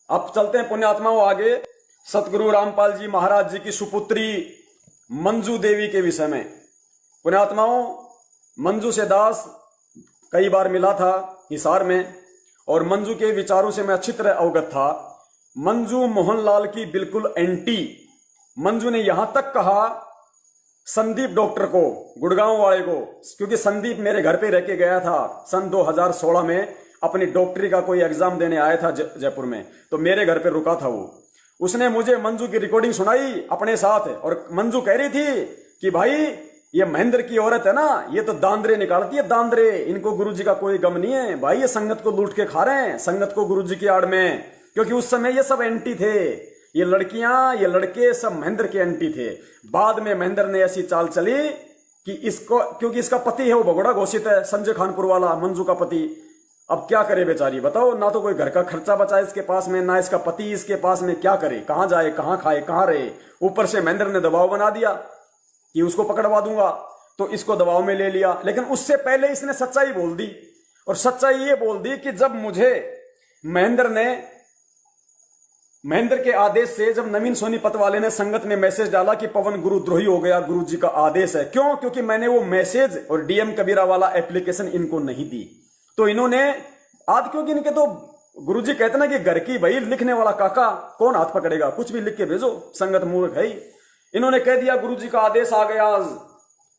अब चलते हैं पुण्यात्माओं आगे सतगुरु रामपाल जी महाराज जी की सुपुत्री मंजू देवी के विषय में। पुण्यात्माओं, मंजू से दास कई बार मिला था हिसार में और मंजू के विचारों से मैं अच्छी तरह अवगत था। मंजू मोहनलाल की बिल्कुल एंटी। मंजू ने यहां तक कहा संदीप डॉक्टर को, गुड़गांव वाले को, क्योंकि संदीप मेरे घर पे रह के गया था सन 2016 में, अपनी डॉक्टरी का कोई एग्जाम देने आया था जयपुर में, तो मेरे घर पे रुका था वो। उसने मुझे मंजू की रिकॉर्डिंग सुनाई अपने साथ और मंजू कह रही थी कि भाई ये महेंद्र की औरत है ना, ये तो दांद्रे निकालती है, दांद्रे, इनको गुरुजी का कोई गम नहीं है भाई, ये संगत को लूट के खा रहे हैं, संगत को गुरुजी की आड़ में। क्योंकि उस समय ये सब एंटी थे, ये लड़कियां ये लड़के सब महेंद्र के एंटी थे। बाद में महेंद्र ने ऐसी चाल चली कि इसको, क्योंकि इसका पति है वो भगोड़ा घोषित है, संजय खानपुर वाला मंजू का पति। अब क्या करे बेचारी, बताओ, ना तो कोई घर का खर्चा बचा इसके पास में, ना इसका पति इसके पास में, क्या करे, कहां जाए, कहां खाए, कहां रहे। ऊपर से महेंद्र ने दबाव बना दिया कि उसको पकड़वा दूंगा, तो इसको दबाव में ले लिया। लेकिन उससे पहले इसने सच्चाई बोल दी, और सच्चाई ये बोल दी कि जब मुझे महेंद्र के आदेश से, जब नवीन सोनीपत वाले ने संगत में मैसेज डाला कि पवन गुरुद्रोही हो गया, गुरुजी का आदेश है, क्यों? क्योंकि मैंने वो मैसेज और डीएम कबीरा वाला एप्लीकेशन इनको नहीं दी, तो इन्होंने आज, क्योंकि इनके तो गुरुजी कहते ना कि घर की भाई लिखने वाला काका कौन हाथ पकड़ेगा, कुछ भी लिख के भेजो, संगत मूर्ख है ही। इन्होंने कह दिया गुरुजी का आदेश आ गया आज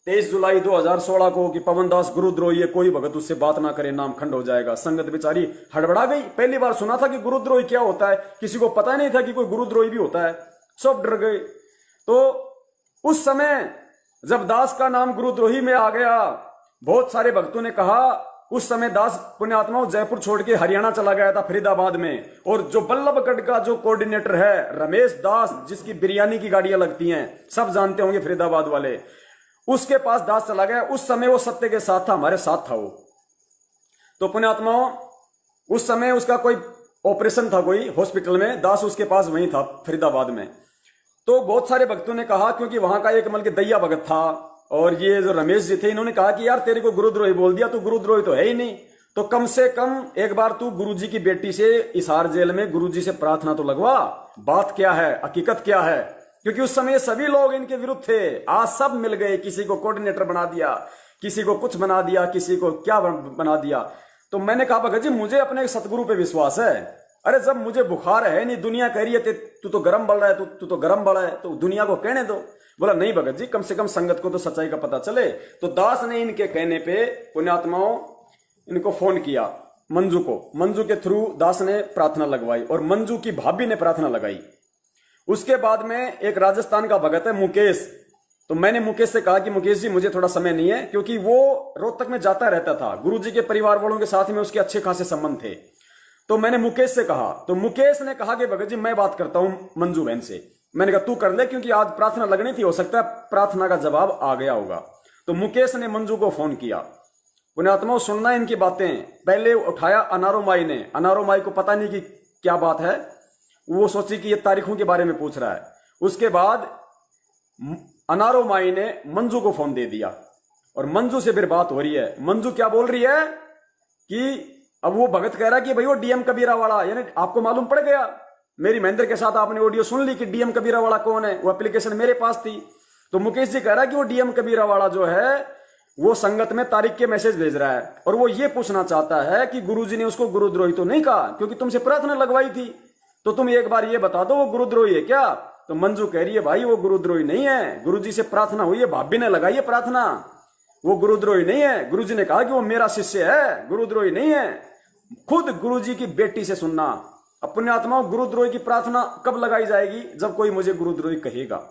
23 जुलाई 2016 को कि पवन दास गुरुद्रोही है, कोई भगत उससे बात ना करे, नाम खंड हो जाएगा। संगत बेचारी हड़बड़ा गई, पहली बार सुना था कि गुरुद्रोही क्या होता है, किसी को पता नहीं था कि कोई गुरुद्रोही भी होता है, सब डर गए। तो उस समय जब दास का नाम गुरुद्रोही में आ गया, बहुत सारे भक्तों ने कहा, उस समय दास पुण्यात्माओं जयपुर छोड़ के हरियाणा चला गया था फरीदाबाद में, और जो बल्लभगढ़ का जो कोऑर्डिनेटर है रमेश दास, जिसकी बिरयानी की गाड़ियां लगती हैं, सब जानते होंगे फरीदाबाद वाले, उसके पास दास चला गया। उस समय वो सत्य के साथ था, हमारे साथ था वो। तो पुण्यात्माओं, उस समय उसका कोई ऑपरेशन था कोई हॉस्पिटल में, दास उसके पास वहीं था फरीदाबाद में। तो बहुत सारे भक्तों ने कहा, क्योंकि वहां का एक मतलब दैया भगत था और ये जो रमेश जी थे, इन्होंने कहा कि यार तेरे को गुरुद्रोही बोल दिया, तो गुरुद्रोही तो है ही नहीं, तो कम से कम एक बार तू गुरुजी की बेटी से हिसार जेल में गुरुजी से प्रार्थना तो लगवा, बात क्या है, हकीकत क्या है। क्योंकि उस समय सभी लोग इनके विरुद्ध थे, आज सब मिल गए, किसी को कोऑर्डिनेटर बना दिया, किसी को कुछ बना दिया, किसी को क्या बना दिया। तो मैंने कहा भगत जी मुझे अपने सतगुरु पे विश्वास है, अरे जब मुझे बुखार है नहीं, दुनिया कह रही है तू तो गर्म बढ़ रहा है, तू तो गर्म बढ़ा है, तो दुनिया को कहने दो। बोला नहीं भगत जी, कम से कम संगत को तो सच्चाई का पता चले। तो दास ने इनके कहने पे पुण्यात्माओं इनको फोन किया, मंजू को, मंजू के थ्रू दास ने प्रार्थना लगवाई और मंजू की भाभी ने प्रार्थना लगाई। उसके बाद में एक राजस्थान का भगत है मुकेश, तो मैंने मुकेश से कहा कि मुकेश जी मुझे थोड़ा समय नहीं है, क्योंकि वो रोहतक में जाता रहता था, गुरुजी के परिवार वालों के साथ में उसके अच्छे खासे संबंध थे। तो मैंने मुकेश से कहा, तो मुकेश ने कहा कि भगत जी मैं बात करता हूं मंजू बहन से। मैंने कहा तू कर ले, क्योंकि आज प्रार्थना लगनी थी, हो सकता है प्रार्थना का जवाब आ गया होगा। तो मुकेश ने मंजू को फोन किया। पुण्यात्माओं सुनना इनकी बातें, पहले उठाया अनारो माई ने, अनारो माई को पता नहीं कि क्या बात है, वो सोची कि ये तारीखों के बारे में पूछ रहा है। उसके बाद अनारो माई ने मंजू को फोन दे दिया और मंजू से फिर बात हो रही है। मंजू क्या बोल रही है कि अब वो भगत कह रहा है कि भाई वो डीएम कबीरा वाला, यानी आपको मालूम पड़ गया, मेरी महेंद्र के साथ आपने ऑडियो सुन ली कि डीएम कबीरा वाला कौन है, वो एप्लीकेशन मेरे पास थी। तो मुकेश जी कह रहा है कि वो डीएम कबीरा वाला जो है वो संगत में तारीख के मैसेज भेज रहा है और वो ये पूछना चाहता है कि गुरुजी ने उसको गुरुद्रोही तो नहीं कहा, क्योंकि तुमसे प्रार्थना लगवाई थी, तो तुम एक बार ये बता दो वो गुरुद्रोही है क्या। तो मंजू कह रही है भाई वो गुरुद्रोही नहीं है, गुरुजी से प्रार्थना हुई है, भाभी ने लगाई है प्रार्थना, वो गुरुद्रोही नहीं है। गुरुजी ने कहा कि वो मेरा शिष्य है, गुरुद्रोही नहीं है। खुद गुरुजी की बेटी से सुनना। अब पुण्यात्माओं गुरुद्रोही की प्रार्थना कब लगाई जाएगी, जब कोई मुझे गुरुद्रोही कहेगा।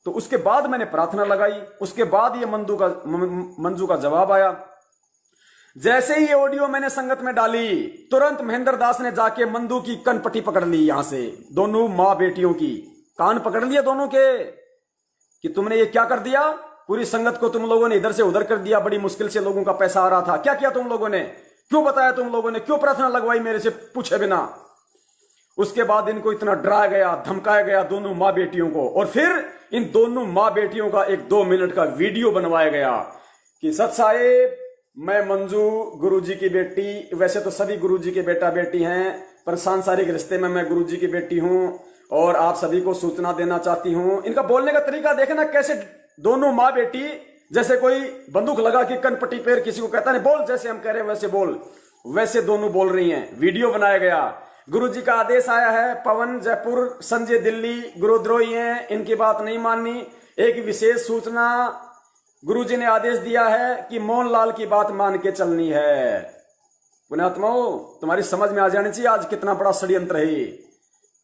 तो उसके बाद मैंने प्रार्थना लगाई, उसके बाद ये मंजू का जवाब आया। जैसे ही ये ऑडियो मैंने संगत में डाली, तुरंत महेंद्र दास ने जाके मंदू की कनपट्टी पकड़ ली, यहां से दोनों मां बेटियों की कान पकड़ लिए दोनों के, कि तुमने ये क्या कर दिया, पूरी संगत को तुम लोगों ने इधर से उधर कर दिया, बड़ी मुश्किल से लोगों का पैसा आ रहा था, क्या किया तुम लोगों ने, क्यों बताया तुम लोगों ने, क्यों प्रार्थना लगवाई मेरे से पूछे बिना। उसके बाद इनको इतना डराया गया, धमकाया गया दोनों मां बेटियों को, और फिर इन दोनों मां बेटियों का एक 2 मिनट का वीडियो बनवाया गया कि सत साहेब मैं मंजू गुरुजी की बेटी, वैसे तो सभी गुरुजी के बेटा बेटी हैं, पर सांसारिक रिश्ते में मैं गुरुजी की बेटी हूं और आप सभी को सूचना देना चाहती हूं। इनका बोलने का तरीका देखे ना, कैसे दोनों माँ बेटी जैसे कोई बंदूक लगा के कनपट्टी पैर किसी को कहता नहीं बोल, जैसे हम कह रहे हैं वैसे बोल, वैसे दोनों बोल रही हैं। वीडियो बनाया गया, गुरुजी का आदेश आया है, पवन जयपुर, संजय दिल्ली गुरुद्रोही हैं, इनकी बात नहीं माननी। एक विशेष सूचना, गुरुजी ने आदेश दिया है कि मोहनलाल की बात मान के चलनी है। पुण्यात्माओं, तुम्हारी समझ में आ जानी चाहिए आज कितना बड़ा षड्यंत्र है,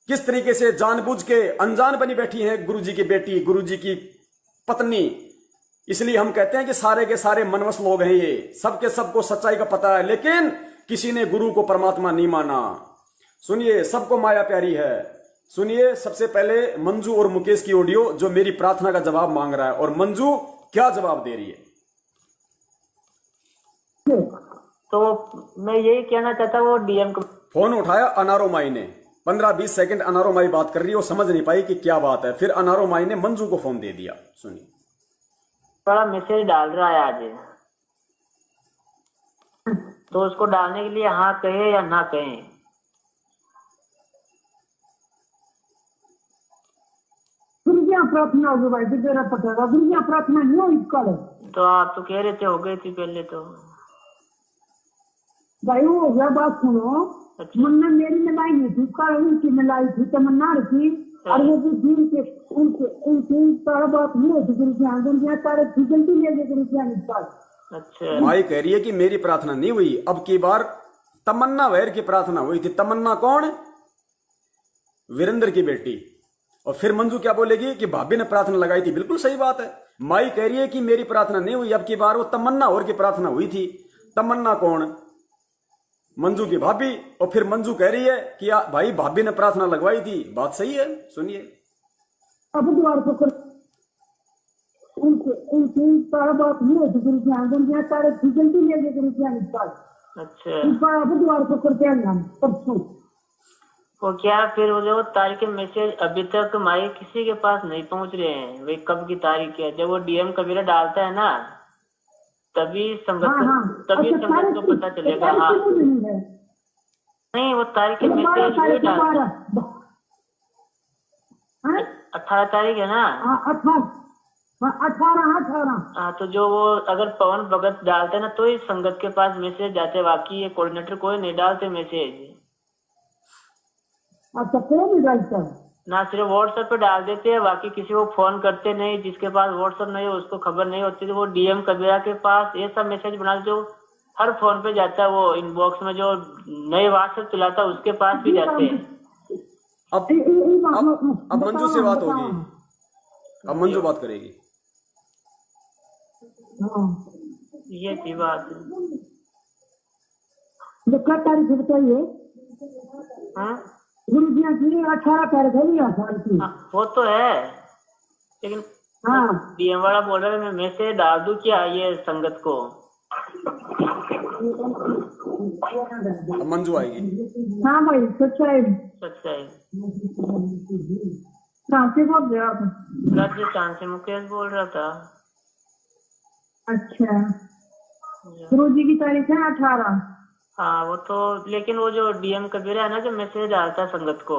किस तरीके से जानबूझ के अनजान बनी बैठी है गुरुजी की बेटी, गुरुजी की पत्नी। इसलिए हम कहते हैं कि सारे के सारे मनवस लोग हैं ये, सबके सबको सच्चाई का पता है, लेकिन किसी ने गुरु को परमात्मा नहीं माना। सुनिए, सबको माया प्यारी है। सुनिए सबसे पहले मंजू और मुकेश की ऑडियो, जो मेरी प्रार्थना का जवाब मांग रहा है, और मंजू क्या जवाब दे रही है। तो मैं यही कहना चाहता, वो डीएम को फोन उठाया अनारो माई ने, 15-20 सेकंड अनारो माई बात कर रही है, वो समझ नहीं पाई कि क्या बात है। फिर अनारो माई ने मंजू को फोन दे दिया। सुनिए, बड़ा मैसेज डाल रहा है आज, तो उसको डालने के लिए हाँ कहे या ना कहे। प्रार्थना होगी भाई, तेरा पता है दुनिया प्रार्थना नहीं हुई कल। तो आप तो कह रहे थे हो गई थी पहले, तो भाई वो हो गया। बात सुनो, अच्छा। मन में मेरी मिलाई नहीं थी, कल उनकी मिलाई थी, तमन्ना रखी, और वो भी दिन के उनकी सारा बात नहीं होती, गुरु तारे जल्दी ले गए गुरु पास। अच्छा, माई कह रही है कि मेरी प्रार्थना नहीं हुई, अब की बार तमन्ना वैर की प्रार्थना हुई थी। तमन्ना कौन? वीरेंद्र की बेटी। और फिर मंजू क्या बोलेगी कि भाभी ने प्रार्थना लगाई थी। बिल्कुल सही बात है। माई कह रही है कि मेरी प्रार्थना नहीं हुई, अब की बार वो तमन्ना और की प्रार्थना हुई थी। तमन्ना कौन? मंजू की भाभी। और फिर मंजू कह रही है कि भाई भाभी ने प्रार्थना लगवाई थी। बात सही है, सुनिए। अब द्वार को उनकी सारा बात नहीं होती, गुरु तारे जल्दी ले गए गुरु पास। अच्छा, अब द्वार को करते हैं परसों। वो क्या फिर वो जो तारीख के मैसेज अभी तक हमारे किसी के पास नहीं पहुंच रहे हैं, वे कब की तारीख है। जब वो डीएम कबीरा डालता है ना, तभी संगत तभी संगत को पता चलेगा। हाँ नहीं, वो तारीख के मैसेज 18 तारीख है ना। 18। हाँ, तो जो वो अगर पवन भगत डालते हैं ना, तो ही संगत के पास मैसेज जाते। बाकी ये कोऑर्डिनेटर कोई नहीं डालते मैसेज। अच्छा, कौन नहीं डालता? ना सिर्फ व्हाट्सएप पे डाल देते हैं, बाकी किसी को फोन करते नहीं। जिसके पास व्हाट्सएप नहीं है उसको खबर नहीं होती। तो वो डीएम कबीरा के पास ये सब मैसेज बना जो हर फोन पे जाता है, वो इनबॉक्स में जो नए व्हाट्सएप चलाता है उसके पास भी जाते हैं। अब मंजू से बात होगी, अब मंजू बात करेगी। ये थी बात। तारीख बताइए। हाँ, गुरु जी की 18 तारीख है। वो तो है, लेकिन हाँ, डीएम वाला बोल रहा है मैं मैसेज डाल दूं क्या ये संगत को। अब मंजू आएगी। हाँ भाई, सच्चाई सच्चाई। कहाँ से बोल रहे आप? राजस्थान से मुकेश बोल रहा था। अच्छा, गुरु जी की तारीख है 18। हाँ वो तो, लेकिन वो जो डीएम कबीरा है ना, जो मैसेज डालता है संगत को।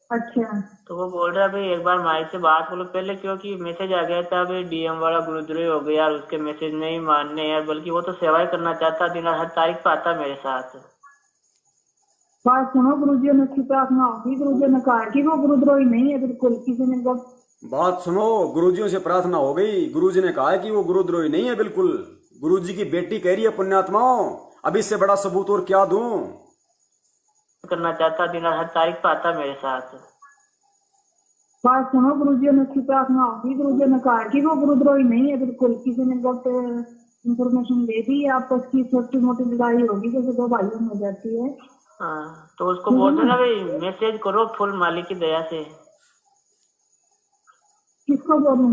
अच्छा, तो वो बोल रहा है भाई एक बार माई से बात बोलो पहले, क्योंकि मैसेज आ गया था भाई डीएम वाला गुरुद्रोही हो गया यार, उसके मैसेज नहीं मानने यार, बल्कि वो तो सेवा करना चाहता, दिन हर तारीख पे आता मेरे साथ। बात सुनो, गुरु जी ने की प्रार्थना होगी। गुरु जी ने कहा कि वो गुरुद्रोही नहीं है बिल्कुल। किसी ने बात सुनो, गुरुजियों से प्रार्थना हो गई। गुरुजी ने कहा कि वो गुरुद्रोही नहीं है बिल्कुल। गुरुजी की बेटी कह रही है पुण्यात्माओं, अब इससे बड़ा सबूत और क्या दूं। करना चाहता, दिन हर तारीख पे आता मेरे साथ। बात सुनो, गुरु जी ने की प्रार्थना होगी। गुरु जी ने कहा कि वो गुरुद्रोही नहीं है बिल्कुल। किसी ने गलत इंफॉर्मेशन दे दी, आपस की छोटी मोटी लड़ाई होगी जैसे दो भाइयों में हो जाती है। हाँ, तो उसको बोल देना भाई मैसेज करो फुल मालिक की दया से। किसको बोलूं?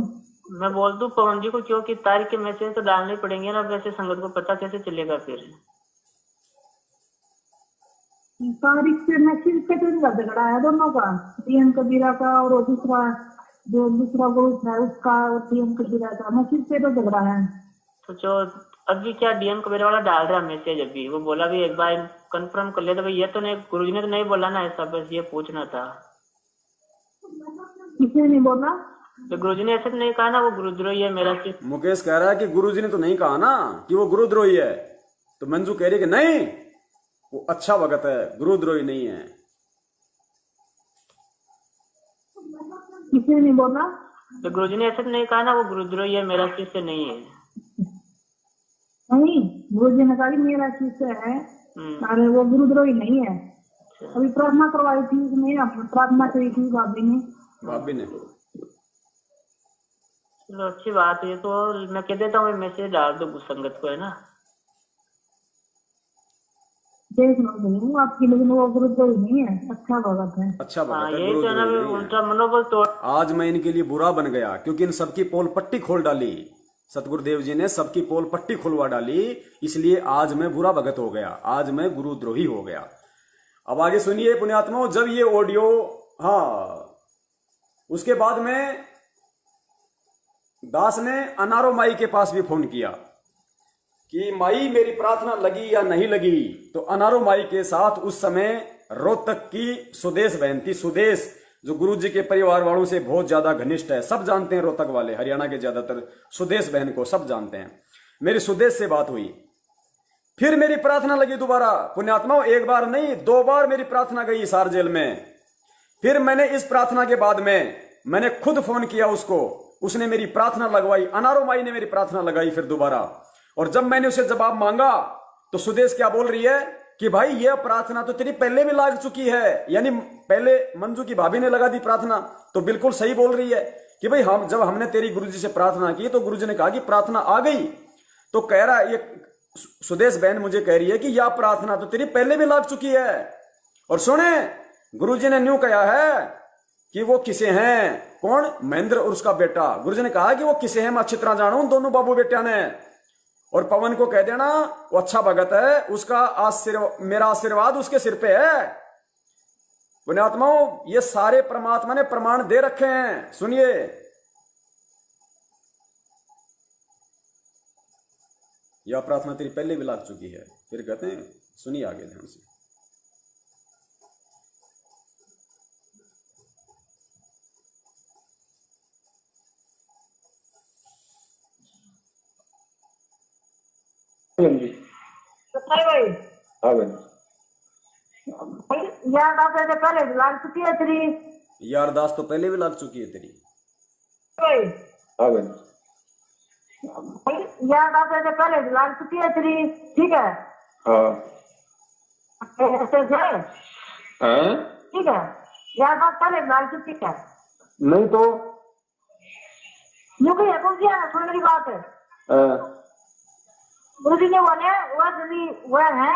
मैं बोल दूं पवन जी को, क्योंकि तारीख के मैसेज तो डालने पड़ेंगे ना, वैसे संगत को पता कैसे चलेगा फिर। तारीख से मैसेज पे तो झगड़ा है दोनों का, डीएम कबीरा का और दूसरा जो दूसरा ग्रुप है उसका, और डीएम कबीरा का मैसेज पे तो झगड़ा है। तो जो अभी क्या डीएम कबीरा वाला डाल रहा मैसेज, अभी वो बोला भी एक बार कंफर्म कर ले, तो भाई ये तो नहीं, गुरुजी ने तो नहीं बोला ना ऐसा, बस ये पूछना था। किसने नहीं बोला? तो गुरुजी ने ऐसा तो नहीं कहा ना वो गुरुद्रोही है मेरा सिर्फ। मुकेश कह रहा है कि गुरुजी ने तो नहीं कहा ना कि वो गुरुद्रोही है, तो मंजू कह रही है कि नहीं वो अच्छा भगत है, गुरुद्रोही नहीं है। किसने नहीं बोला? तो गुरुजी ने ऐसा तो नहीं कहा ना वो गुरुद्रोही है मेरा शिष्य नहीं है। नहीं, गुरुजी ने कहा कि मेरा शिष्य है, अरे वो गुरुद्रोही नहीं है। अभी प्रार्थना करवाई थी उसने, प्रार्थना करी थी भाभी ने। चलो अच्छी बात है, तो मैं कह देता हूँ मैसेज डाल दो संगत को, है ना। देख लो आपकी, लेकिन वो गुरुद्रोही नहीं है, अच्छा भगत है। अच्छा भगत है, यही तो ना, गुरुद्रोही नहीं है। उनका मनोबल तोड़। आज मैं इनके लिए बुरा बन गया क्योंकि इन सबकी पोल पट्टी खोल डाली, सतगुरुदेव जी ने सबकी पोल पट्टी खुलवा डाली, इसलिए आज मैं बुरा भगत हो गया, आज मैं गुरुद्रोही हो गया। अब आगे सुनिए पुण्यात्माओं, जब ये ऑडियो, हाँ, उसके बाद में दास ने अनारो माई के पास भी फोन किया कि माई मेरी प्रार्थना लगी या नहीं लगी। तो अनारो माई के साथ उस समय रोहतक की सुदेश बहन थी, सुदेश जो गुरुजी के परिवार वालों से बहुत ज्यादा घनिष्ठ है, सब जानते हैं रोहतक वाले, हरियाणा के ज्यादातर सुदेश बहन को सब जानते हैं। मेरी सुदेश से बात हुई, फिर मेरी प्रार्थना लगी दोबारा। पुण्यात्माओं, एक बार नहीं 2 बार मेरी प्रार्थना गई हिसार जेल में। फिर मैंने इस प्रार्थना के बाद में मैंने खुद फोन किया उसको, उसने मेरी प्रार्थना लगवाई, अनारो माई ने मेरी प्रार्थना लगाई फिर दोबारा। और जब मैंने उसे जवाब मांगा तो सुदेश क्या बोल रही है कि भाई यह प्रार्थना तो तेरी पहले भी लग चुकी है, यानी पहले मंजू की भाभी ने लगा दी प्रार्थना। तो बिल्कुल सही बोल रही है कि भाई हम जब हमने तेरी गुरुजी से प्रार्थना की तो गुरुजी ने कहा कि प्रार्थना आ गई। तो कह रहा है, ये सुदेश बहन मुझे कह रही है कि यह प्रार्थना तो तेरी पहले भी लग चुकी है। और सुने, गुरुजी ने न्यू कहा है कि वो किसे हैं, कौन, महेंद्र और उसका बेटा। गुरुजी ने कहा कि वो किसे हैं मैं अच्छी तरह जानू, दोनों बाबू बेटिया ने। और पवन को कह देना वो अच्छा भगत है, उसका मेरा आशीर्वाद उसके सिर पे है। पुण्यात्माओं, ये सारे परमात्मा ने प्रमाण दे रखे हैं, सुनिए। यह प्रार्थना तेरी पहले भी लग चुकी है। फिर कहते हैं, सुनिए आगे ध्यान से। भाई यार बात है, पहले लग चुकी है तेरी। यार दास तो पहले भी लग चुकी है तेरी। यार बात है, पहले लग चुकी है तेरी, ठीक है। ठीक है, यार बात पहले लग चुकी है। नहीं तो यूं कहीं कौन सी सुन मेरी बात है। गुरुजी ने बोले वो है,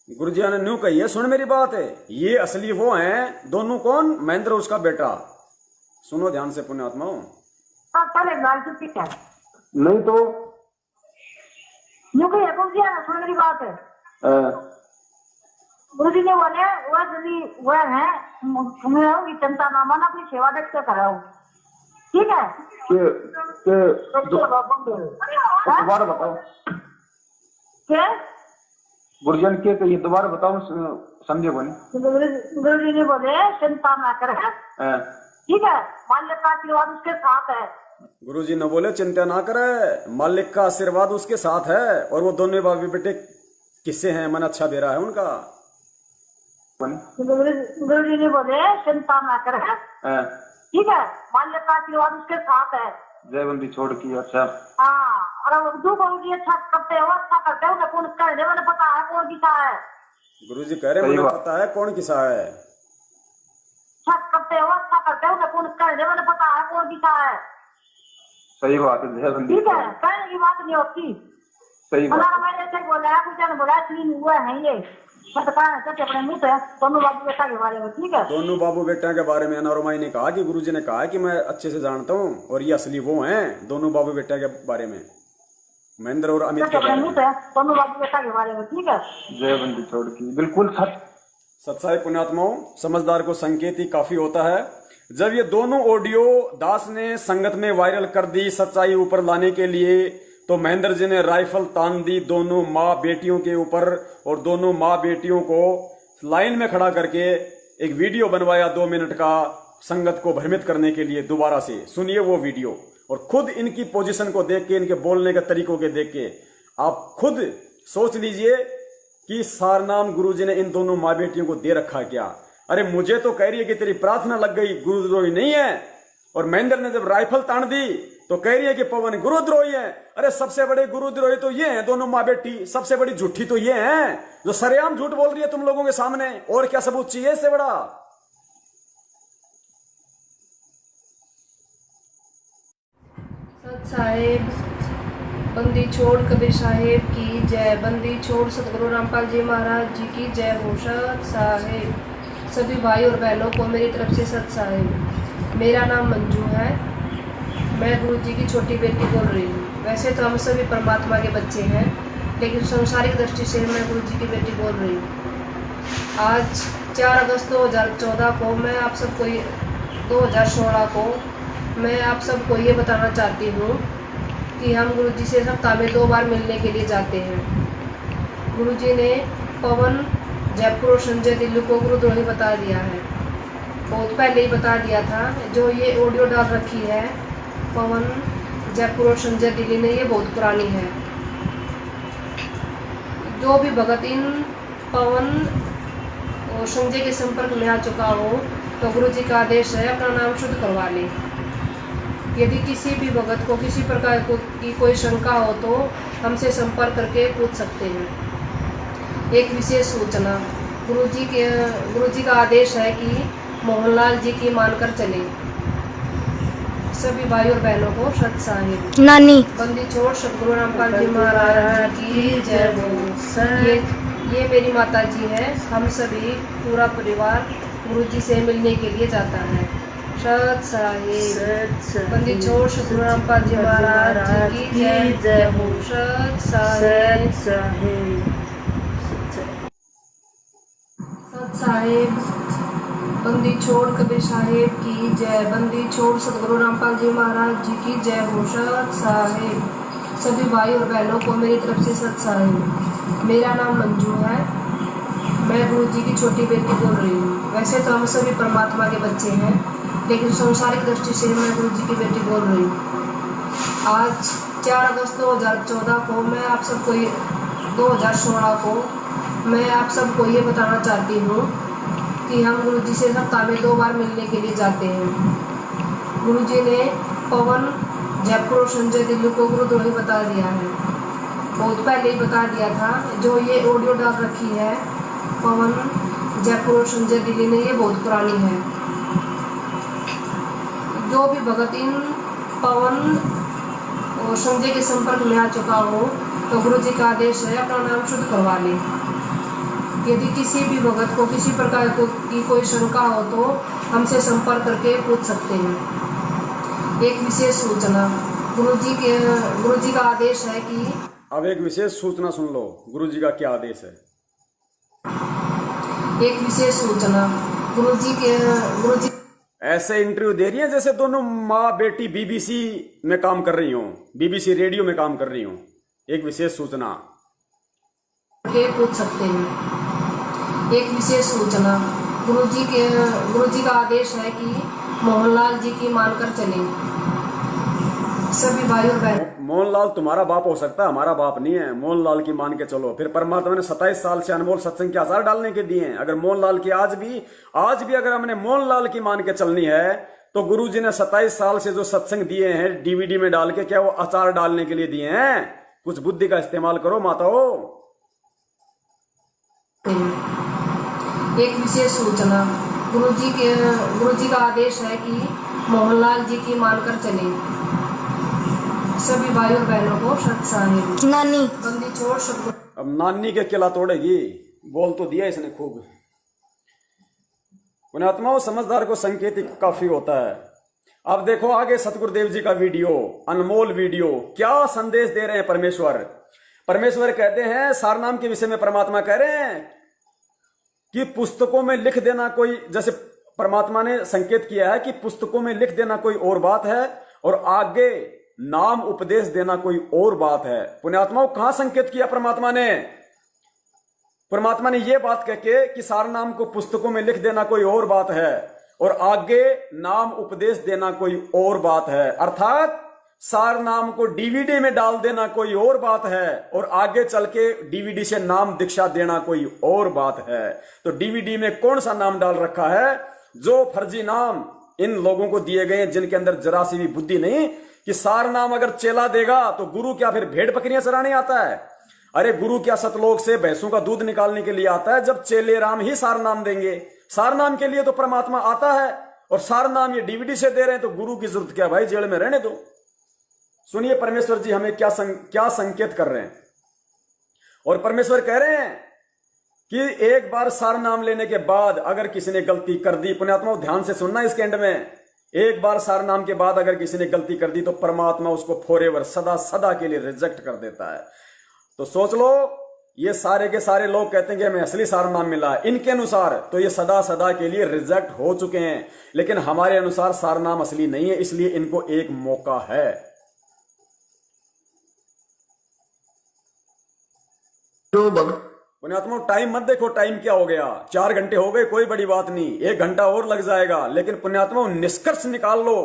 गुरुजी ने न्यू कही है, सुन मेरी बात है, ये असली वो हैं दोनों। कौन, महेंद्र और उसका बेटा। सुनो ध्यान से पुण्यात्माओं। पहले लाल चुकी है। नहीं तो यूं कहीं कौन सी सुन मेरी बात है। गुरुजी ने बोले वो है, मैं चिंता ना माना, अपनी सेवा देख के कराओ, ठीक है। दोबारा बताओ क्या गुरुजन के, तो ये दोबारा बताओ, समझे बोले। गुरुजी ने बोले चिंता ना करे, ठीक है, मालिक का आशीर्वाद उसके साथ है। गुरुजी ने बोले चिंता ना करे, मालिक का आशीर्वाद उसके साथ है। और वो दोनों बाबू बेटे किससे हैं, मन अच्छा दे रहा है उनका। गुरुजी ने बोले चिंता ना करे, ठीक है, मालिक का आशीर्वाद उसके साथ है। जयबंदी छोड़ की, अच्छा। हाँ, और दो गुरुजी अच्छा करते हो, अच्छा करते हो, कौन कर दे, मैंने पता है कौन किसा है। गुरुजी कह रहे मुझे पता है कौन किसा है। अच्छा करते हो, अच्छा करते हो, कौन कर दे, मैंने पता है कौन किसा है। सही बात है जयबंदी, ठीक है, कहने की बात नहीं होती। सही बात। मैंने ऐसे बोला, कुछ ने बोला हुआ है ये अपने मुंह से दोनों बाबू बेटा के बारे में, ठीक है। दोनों बाबू बेटा के बारे में अनारोमाई ने कहा कि गुरुजी ने कहा कि मैं अच्छे से जानता हूँ, और ये असली वो हैं दोनों बाबू बेटा के बारे में, महेंद्र और अमित के बारे में, दोनों बाबू बेटा के बारे में, ठीक है। जयबंदी छोड़ की, बिल्कुल सच। सत्साई पुण्यात्माओं, समझदार को संकेत ही काफी होता है। जब ये दोनों ऑडियो दास ने संगत में वायरल कर दी, सच्चाई ऊपर लाने के लिए तो महेंद्र जी ने राइफल तान दी दोनों माँ बेटियों के ऊपर और दोनों माँ बेटियों को लाइन में खड़ा करके एक वीडियो बनवाया 2 मिनट का संगत को भ्रमित करने के लिए। दोबारा से सुनिए वो वीडियो और खुद इनकी पोजीशन को देख के, इनके बोलने के तरीकों के देख के आप खुद सोच लीजिए कि सारनाम गुरुजी ने इन दोनों माँ बेटियों को दे रखा क्या। अरे मुझे तो कह रही है कि तेरी प्रार्थना लग गई, गुरुद्रोही नहीं है। और महेंद्र ने जब राइफल तान दी तो कह रही है कि पवन गुरुद्रोही है। अरे सबसे बड़े गुरुद्रोही तो ये हैं दोनों माँ बेटी, सबसे बड़ी झूठी तो ये हैं जो सरेआम झूठ बोल रही है तुम लोगों के सामने। और क्या सबूत चाहिए इससे बड़ा? सत साहेब, बंदी छोड़ कबीर साहेब की जय। बंदी छोड़ सतगुरु रामपाल जी महाराज जी की जय हो। सत साहेब, सभी भाई और बहनों को मेरी तरफ से सत साहेब। मेरा नाम मंजू है, मैं गुरु जी की छोटी बेटी बोल रही हूँ। वैसे तो हम सभी परमात्मा के बच्चे हैं, लेकिन संसारिक दृष्टि से मैं गुरु जी की बेटी बोल रही हूँ। आज 4 अगस्त 2014 को मैं आप सबको 2016 को मैं आप सबको ये बताना चाहती हूँ कि हम गुरु जी से सप्ताह में 2 बार मिलने के लिए जाते हैं। गुरु जी ने पवन, जयपुर और संजय दिल्ली को गुरुद्रोही बता दिया है, बहुत पहले ही बता दिया था। जो ये ऑडियो डाल रखी है पवन, जयपुर और संजय दिल्ली ने, ये बहुत पुरानी है। जो भी भगत इन पवन और संजय के संपर्क में आ चुका हो तो गुरु जी का आदेश है अपना नाम शुद्ध करवा ले। यदि किसी भी भगत को किसी प्रकार की कोई शंका हो तो हमसे संपर्क करके पूछ सकते हैं। एक विशेष सूचना, गुरु जी का आदेश है कि मोहनलाल जी की मानकर चले। सभी भाई और बहनों को सत साहिब। नानी बंदी छोड़ सतगुरु रामपाल जी महाराज की जय हो। ये मेरी माता जी है। हम सभी पूरा परिवार गुरु जी से मिलने के लिए जाता है। सत साहिब। बंदी छोड़ सतगुरु रामपाल जी महाराज जी की जय हो। सत साहिब। सत साहिब। बंदी छोड़ कबीर साहेब की जय। बंदी छोड़ सतगुरु रामपाल जी महाराज जी की जय हो। सत साहेब। सभी भाई और बहनों को मेरी तरफ से सत साहेब। मेरा नाम मंजू है, मैं गुरु जी की छोटी बेटी बोल रही हूँ। वैसे तो हम सभी परमात्मा के बच्चे हैं, लेकिन संसारिक दृष्टि से मैं गुरु जी की बेटी बोल रही हूँ। आज 4 अगस्त 2014 को मैं आप सबको 2016 को मैं आप सबको ये बताना चाहती हूँ कि हम गुरु जी से सप्ताह में 2 बार मिलने के लिए जाते हैं। गुरु जी ने पवन, जयपुर और संजय दिल्ली को गुरुद्रोही बता दिया है, बहुत पहले ही बता दिया था। जो ये ऑडियो डाल रखी है पवन, जयपुर और संजय दिल्ली ने, ये बहुत पुरानी है। जो भी भगत इन पवन और संजय के संपर्क में आ चुका हो तो गुरु जी का आदेश है अपना नाम शुद्ध करवा ले। यदि किसी भी भगत को किसी प्रकार की कोई शंका हो तो हमसे संपर्क करके पूछ सकते हैं। एक विशेष सूचना, गुरु जी का आदेश है कि अब एक विशेष सूचना सुन लो, गुरु जी का क्या आदेश है। एक विशेष सूचना, गुरु जी ऐसे इंटरव्यू दे रही है जैसे दोनों माँ बेटी बीबीसी में काम कर रही हो, बीबीसी रेडियो में काम कर रही हो। एक विशेष सूचना के पूछ सकते हैं। एक विशेष सूचना, गुरु जी का आदेश है कि मोहनलाल जी की मानकर चले। सभी भाई और बहन। मोहनलाल तुम्हारा बाप हो सकता है, हमारा बाप नहीं है। मोहनलाल की मान के चलो। फिर परमात्मा ने 27 साल से अनमोल सत्संग के आसार डालने के दिए हैं। अगर मोहनलाल की आज भी अगर हमने मोहनलाल की मान के चलनी है तो गुरु जी ने 27 साल से जो सत्संग दिए हैं डीवीडी में डाल के, क्या वो अचार डालने के लिए दिए हैं? कुछ बुद्धि का इस्तेमाल करो माताओं। एक विशेष सूचना, गुरु जी का आदेश है कि मोहनलाल जी की मानकर चले। सभी भाई और बहनों को सत साहिब। नानी बंदी छोड़ अब नानी के किला तोड़ेगी, बोल तो दिया इसने खूब। पुण्यात्माओं, समझदार को संकेत काफी होता है। अब देखो आगे सतगुरुदेव जी का वीडियो, अनमोल वीडियो, क्या संदेश दे रहे हैं परमेश्वर कहते हैं सारनाम के विषय में परमात्मा कह रहे हैं कि पुस्तकों में लिख देना कोई, जैसे परमात्मा ने संकेत किया है कि पुस्तकों में लिख देना कोई और बात है और आगे नाम उपदेश देना कोई और बात है। पुण्यात्माओं, कहां संकेत किया परमात्मा ने? परमात्मा ने यह बात कह के कि सार नाम को पुस्तकों में लिख देना कोई और बात है और आगे नाम उपदेश देना कोई और बात है। अर्थात सार नाम को डीवीडी में डाल देना कोई और बात है और आगे चल के डीवीडी से नाम दीक्षा देना कोई और बात है। तो डीवीडी में कौन सा नाम डाल रखा है? जो फर्जी नाम इन लोगों को दिए गए जिनके अंदर जरा सी भी बुद्धि नहीं कि सार नाम अगर चेला देगा तो गुरु क्या फिर भेड़ बकरियां चराने आता है? अरे गुरु क्या सतलोक से भैंसों का दूध निकालने के लिए आता है? जब चेले राम ही सार नाम देंगे। सार नाम के लिए तो परमात्मा आता है और सार नाम ये डीवीडी से दे रहे हैं, तो गुरु की जरूरत क्या भाई? जेल में रहने दो। सुनिए परमेश्वर जी हमें क्या संकेत कर रहे हैं। और परमेश्वर कह रहे हैं कि एक बार सार नाम लेने के बाद अगर किसी ने गलती कर दी, पुण्यात्मा ध्यान से सुनना इसके एंड में, एक बार सार नाम के बाद अगर किसी ने गलती कर दी तो परमात्मा उसको फॉरएवर सदा सदा के लिए रिजेक्ट कर देता है। तो सोच लो, ये सारे के सारे लोग कहते हैं कि हमें असली सार नाम मिला है, इनके अनुसार तो ये सदा सदा के लिए रिजेक्ट हो चुके हैं, लेकिन हमारे अनुसार सार नाम असली नहीं है, इसलिए इनको एक मौका है। जो भक्त पुण्यात्मा टाइम मत देखो, टाइम क्या हो गया, 4 घंटे हो गए, कोई बड़ी बात नहीं, 1 घंटा और लग जाएगा, लेकिन पुण्यात्मा निष्कर्ष निकाल लो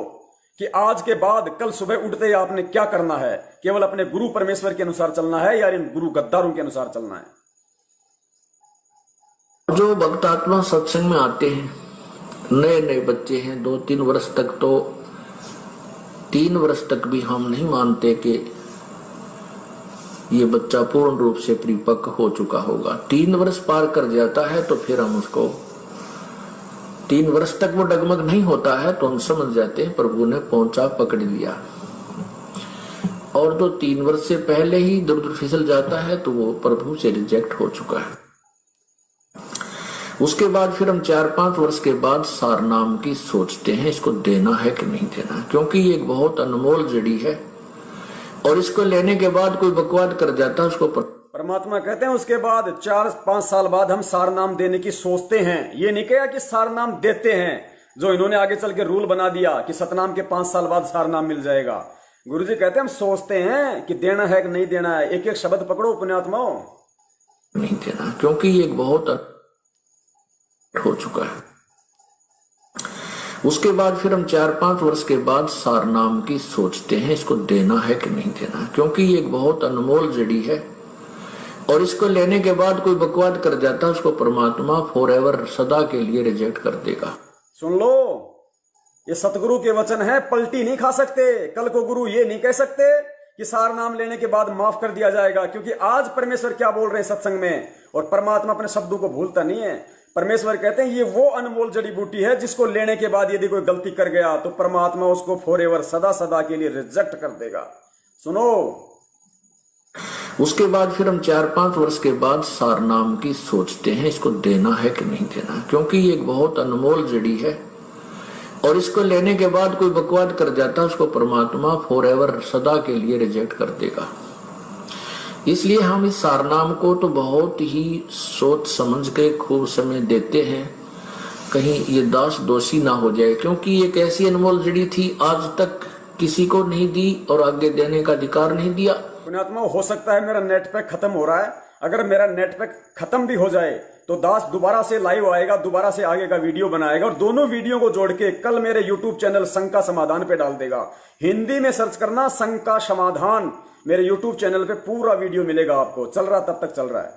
कि आज के बाद कल सुबह उठते ही आपने क्या करना है। केवल अपने गुरु परमेश्वर के अनुसार चलना है या इन गुरु गद्दारों के अनुसार चलना है? जो भक्त आत्मा सत्संग में आते हैं, नए नए बच्चे हैं, 2-3 वर्ष तक, तो 3 वर्ष तक भी हम नहीं मानते कि ये बच्चा पूर्ण रूप से परिपक्व हो चुका होगा। 3 वर्ष पार कर जाता है तो फिर हम उसको, 3 वर्ष तक वो डगमग नहीं होता है तो हम समझ जाते हैं प्रभु ने पहुंचा पकड़ लिया। और जो 3 वर्ष से पहले ही दूर दूर फिसल जाता है तो वो प्रभु से रिजेक्ट हो चुका है। उसके बाद फिर हम 4-5 वर्ष के बाद सार नाम की सोचते हैं, इसको देना है कि नहीं देना, क्योंकि ये एक बहुत अनमोल जड़ी है और इसको लेने के बाद कोई बकवाद कर जाता है उसको परमात्मा कहते हैं उसके बाद 4-5 साल बाद हम सार नाम देने की सोचते हैं। ये नहीं कहा कि सार नाम देते हैं, जो इन्होंने आगे चल के रूल बना दिया कि सतनाम के 5 साल बाद सार नाम मिल जाएगा। गुरुजी कहते हैं हम सोचते हैं कि देना है कि नहीं देना है। एक एक शब्द पकड़ो पुण्यात्माओं, नहीं देना, क्योंकि ये बहुत हो चुका है। उसके बाद फिर हम 4-5 वर्ष के बाद सार नाम की सोचते हैं, इसको देना है कि नहीं देना, क्योंकि ये एक बहुत अनमोल जड़ी है और इसको लेने के बाद कोई बकवाद कर जाता है उसको परमात्मा फॉरएवर सदा के लिए रिजेक्ट कर देगा। सुन लो, ये सतगुरु के वचन है, पलटी नहीं खा सकते। कल को गुरु ये नहीं कह सकते कि सार नाम लेने के बाद माफ कर दिया जाएगा, क्योंकि आज परमेश्वर क्या बोल रहे हैं सत्संग में, और परमात्मा अपने शब्दों को भूलता नहीं है। परमेश्वर कहते हैं ये वो अनमोल जड़ी बूटी है जिसको लेने के बाद यदि कोई गलती कर गया तो परमात्मा उसको फॉरएवर सदा सदा के लिए रिजेक्ट कर देगा। सुनो, उसके बाद फिर हम 4-5 वर्ष के बाद सार नाम की सोचते हैं, इसको देना है कि नहीं देना, क्योंकि ये एक बहुत अनमोल जड़ी है और इसको लेने के बाद कोई बकवाद कर जाता है उसको परमात्मा फॉरएवर सदा के लिए रिजेक्ट कर देगा। इसलिए हम इस सार नाम को तो बहुत ही सोच समझ के खूब समय देते हैं, कहीं ये दास दोषी ना हो जाए, क्योंकि ये एक ऐसी अनमोल जड़ी थी, आज तक किसी को नहीं दी और आगे देने का अधिकार नहीं दिया। पुण्यात्मा, हो सकता है मेरा नेट पैक खत्म हो रहा है, अगर मेरा नेट पैक खत्म भी हो जाए तो दास दोबारा से लाइव आएगा, दोबारा से आगे का वीडियो बनाएगा और दोनों वीडियो को जोड़ के कल मेरे यूट्यूब चैनल संघ का समाधान पे डाल देगा। हिंदी में सर्च करना संघ का समाधान, मेरे यूट्यूब चैनल पे पूरा वीडियो मिलेगा आपको। चल रहा तब तक चल रहा है।